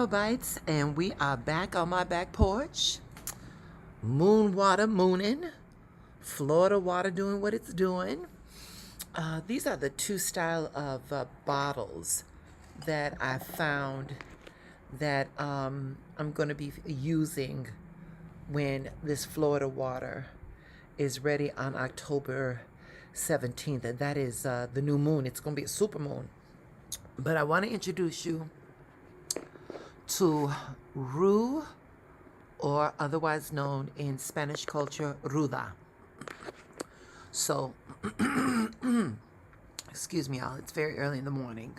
Bites, and we are back on my back porch. Moon water mooning, Florida water doing what it's doing. These are the two style of bottles that I found that I'm going to be using when this Florida water is ready on October 17th, and that is the new moon. It's going to be a super moon. But I want to introduce you to Ru, or otherwise known in Spanish culture, Ruda. So, excuse me, y'all. It's very early in the morning.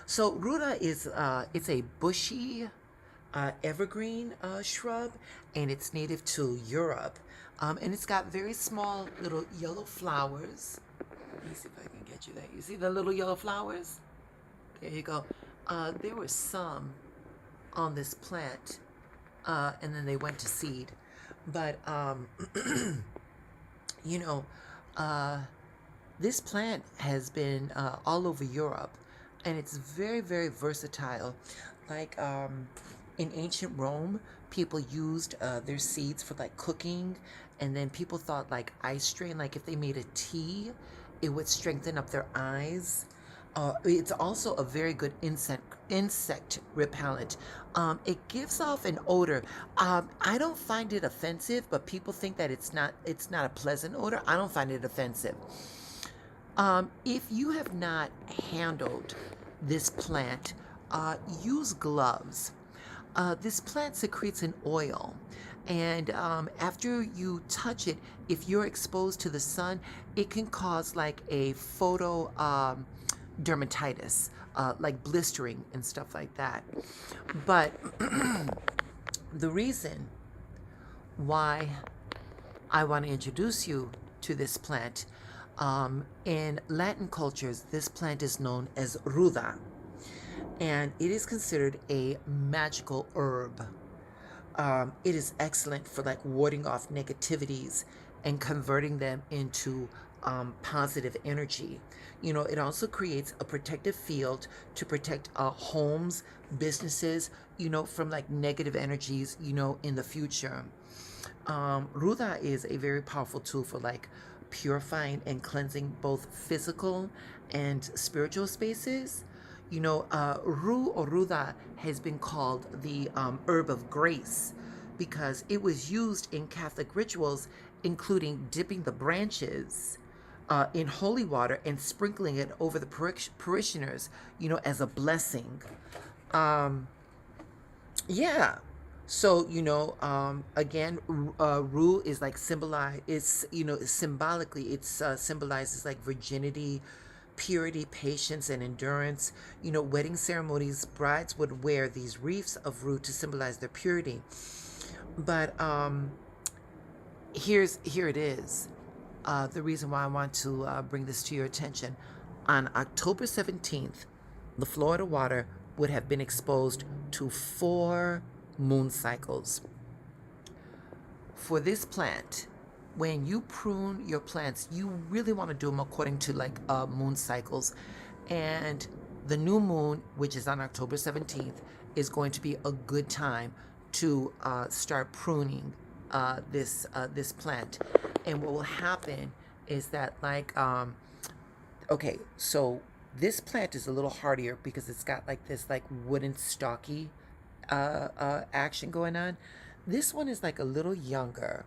So, Ruda is it's a bushy evergreen shrub, and it's native to Europe. And it's got very small little yellow flowers. Let me see if I can get you that. You see the little yellow flowers? There you go. There were some on this plant, and then they went to seed. But you know, this plant has been all over Europe, and it's very, very versatile. Like in ancient Rome, people used their seeds for like cooking, and then people thought like eye strain, like if they made a tea, it would strengthen up their eyes. It's also a very good insect repellent. It gives off an odor. I don't find it offensive, but people think that it's not a pleasant odor. I don't find it offensive. If you have not handled this plant, use gloves. This plant secretes an oil, and after you touch it, if you're exposed to the sun, it can cause like a photo dermatitis, like blistering and stuff like that. But the reason why I want to introduce you to this plant, in Latin cultures, this plant is known as Ruda, and it is considered a magical herb. It is excellent for like warding off negativities and converting them into positive energy. You know, it also creates a protective field to protect homes, businesses, you know, from like negative energies, you know, in the future. Ruda is a very powerful tool for like purifying and cleansing both physical and spiritual spaces. You know, Ru or Ruda has been called the herb of grace because it was used in Catholic rituals, including dipping the branches in holy water and sprinkling it over the parishioners, you know, as a blessing. Yeah. So, you know, again, Ru is like symbolize. It's, you know, symbolically, it's symbolizes like virginity, purity, patience, and endurance. You know, wedding ceremonies, brides would wear these wreaths of Ru to symbolize their purity. But here it is. The reason why I want to bring this to your attention. On October 17th, the Florida water would have been exposed to 4 moon cycles. For this plant, when you prune your plants, you really want to do them according to like moon cycles. And the new moon, which is on October 17th, is going to be a good time to start pruning this plant. And what will happen is that like okay, so this plant is a little hardier because it's got like this like wooden stocky action going on. This one is like a little younger,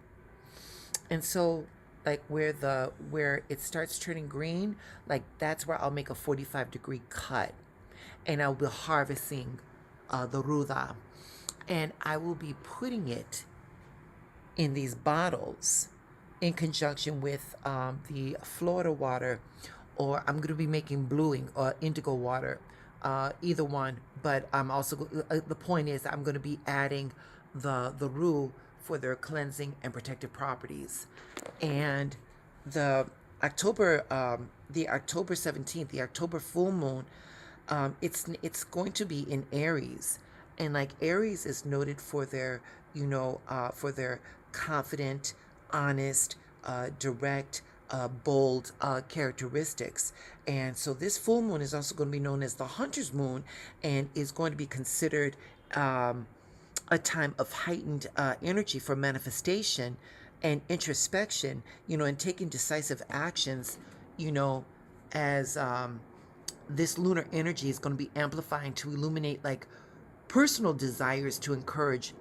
and so like where it starts turning green, like that's where I'll make a 45-degree cut, and I'll be harvesting the ruda, and I will be putting it in these bottles in conjunction with the Florida water, or I'm going to be making bluing or indigo water, either one. But I'm also the point is I'm going to be adding the Ru for their cleansing and protective properties. And the October 17th, the October full moon, it's going to be in Aries, and like Aries is noted for their for their confident, honest, direct, bold characteristics. And so this full moon is also going to be known as the hunter's moon, and is going to be considered um, a time of heightened energy for manifestation and introspection, and taking decisive actions, you know, as this lunar energy is going to be amplifying to illuminate like personal desires to encourage,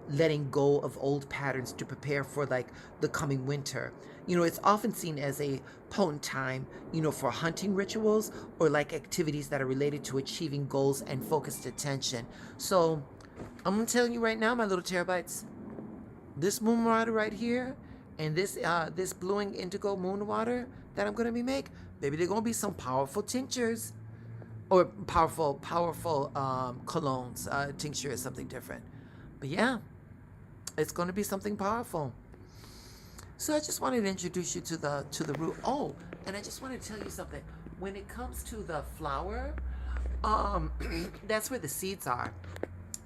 letting go of old patterns to prepare for like the coming winter. It's often seen as a potent time, for hunting rituals or like activities that are related to achieving goals and focused attention. So I'm telling you right now, my little terabytes, this moon water right here and this bluing indigo moon water that I'm gonna be make, baby, they're gonna be some powerful tinctures or powerful colognes. Tincture is something different, but yeah, it's going to be something powerful. So I just wanted to introduce you to the root. Oh, and I just want to tell you something. When it comes to the flower, um, that's where the seeds are.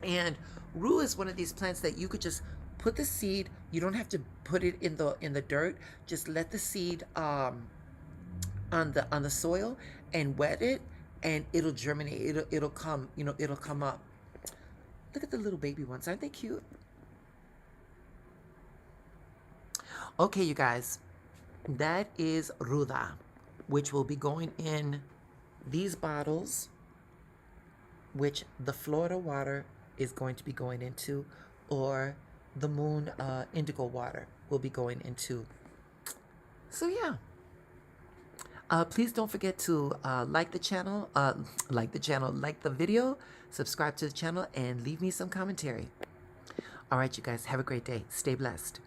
And rue is one of these plants that you could just put the seed. You don't have to put it in the dirt. Just let the seed on the soil and wet it, and it'll germinate. It'll come. It'll come up. Look at the little baby ones. Aren't they cute? Okay, you guys, that is Ruda, which will be going in these bottles, which the Florida water is going to be going into, or the moon indigo water will be going into. So yeah. Please don't forget to like the channel, like the video, subscribe to the channel, and leave me some commentary. All right, you guys, have a great day. Stay blessed.